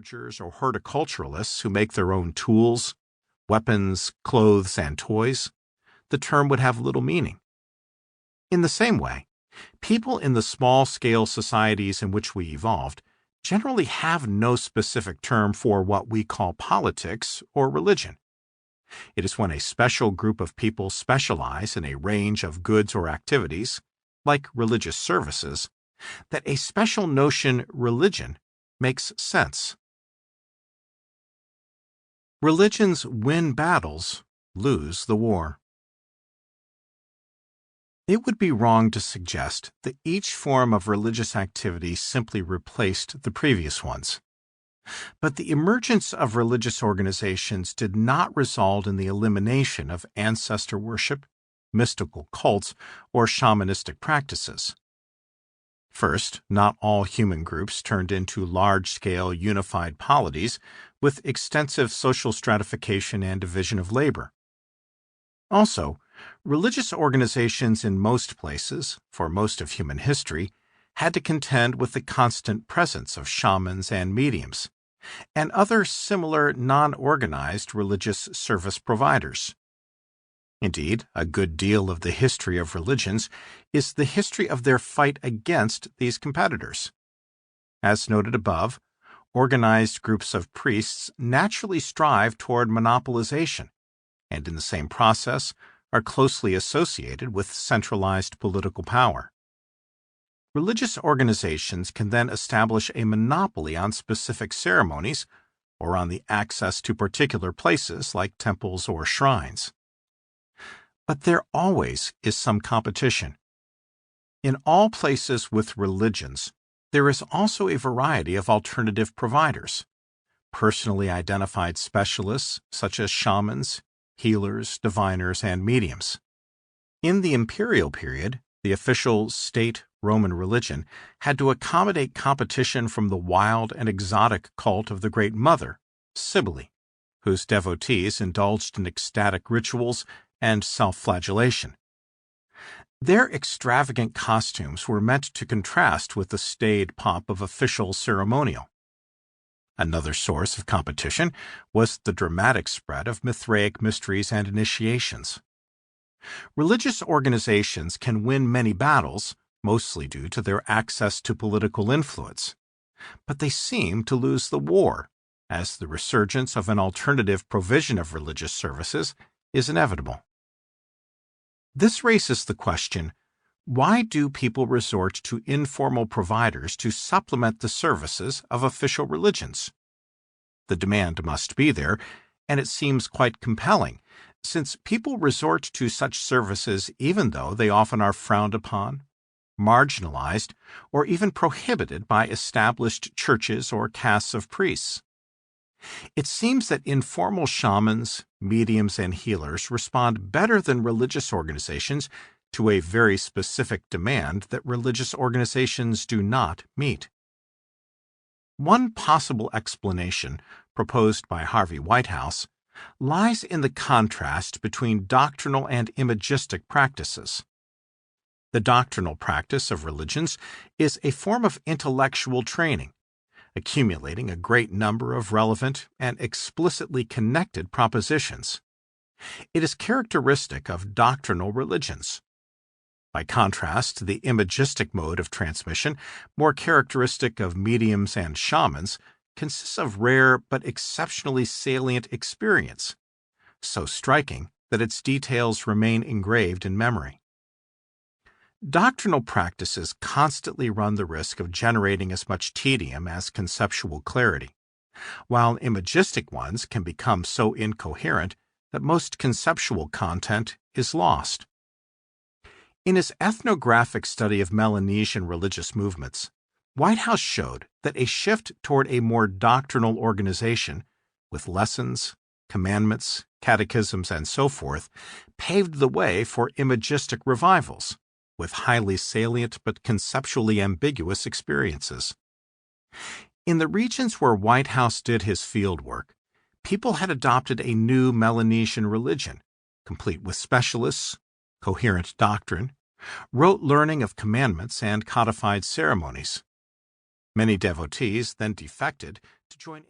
foragers or horticulturalists who make their own tools, weapons, clothes, and toys, the term would have little meaning. In the same way, people in the small-scale societies in which we evolved generally have no specific term for what we call politics or religion. It is when a special group of people specialize in a range of goods or activities, like religious services, that a special notion, religion, makes sense. Religions win battles, lose the war. It would be wrong to suggest that each form of religious activity simply replaced the previous ones. But the emergence of religious organizations did not result in the elimination of ancestor worship, mystical cults, or shamanistic practices. First, not all human groups turned into large-scale unified polities with extensive social stratification and division of labor. Also, religious organizations in most places, for most of human history, had to contend with the constant presence of shamans and mediums, and other similar non-organized religious service providers. Indeed, a good deal of the history of religions is the history of their fight against these competitors. As noted above, organized groups of priests naturally strive toward monopolization, and in the same process are closely associated with centralized political power. Religious organizations can then establish a monopoly on specific ceremonies or on the access to particular places like temples or shrines. But there always is some competition. In all places with religions, there is also a variety of alternative providers, personally identified specialists such as shamans, healers, diviners, and mediums. In the imperial period, the official state Roman religion had to accommodate competition from the wild and exotic cult of the Great Mother, Cybele, whose devotees indulged in ecstatic rituals and self-flagellation. Their extravagant costumes were meant to contrast with the staid pomp of official ceremonial. Another source of competition was the dramatic spread of Mithraic mysteries and initiations. Religious organizations can win many battles, mostly due to their access to political influence, but they seem to lose the war, as the resurgence of an alternative provision of religious services is inevitable. This raises the question, why do people resort to informal providers to supplement the services of official religions? The demand must be there, and it seems quite compelling, since people resort to such services even though they often are frowned upon, marginalized, or even prohibited by established churches or castes of priests. It seems that informal shamans, mediums, and healers respond better than religious organizations to a very specific demand that religious organizations do not meet. One possible explanation, proposed by Harvey Whitehouse, lies in the contrast between doctrinal and imagistic practices. The doctrinal practice of religions is a form of intellectual training, accumulating a great number of relevant and explicitly connected propositions. It is characteristic of doctrinal religions. By contrast, the imagistic mode of transmission, more characteristic of mediums and shamans, consists of rare but exceptionally salient experience, so striking that its details remain engraved in memory. Doctrinal practices constantly run the risk of generating as much tedium as conceptual clarity, while imagistic ones can become so incoherent that most conceptual content is lost. In his ethnographic study of Melanesian religious movements, Whitehouse showed that a shift toward a more doctrinal organization, with lessons, commandments, catechisms, and so forth, paved the way for imagistic revivals, with highly salient but conceptually ambiguous experiences. In the regions where Whitehouse did his field work, people had adopted a new Melanesian religion, complete with specialists, coherent doctrine, rote learning of commandments, and codified ceremonies. Many devotees then defected to join a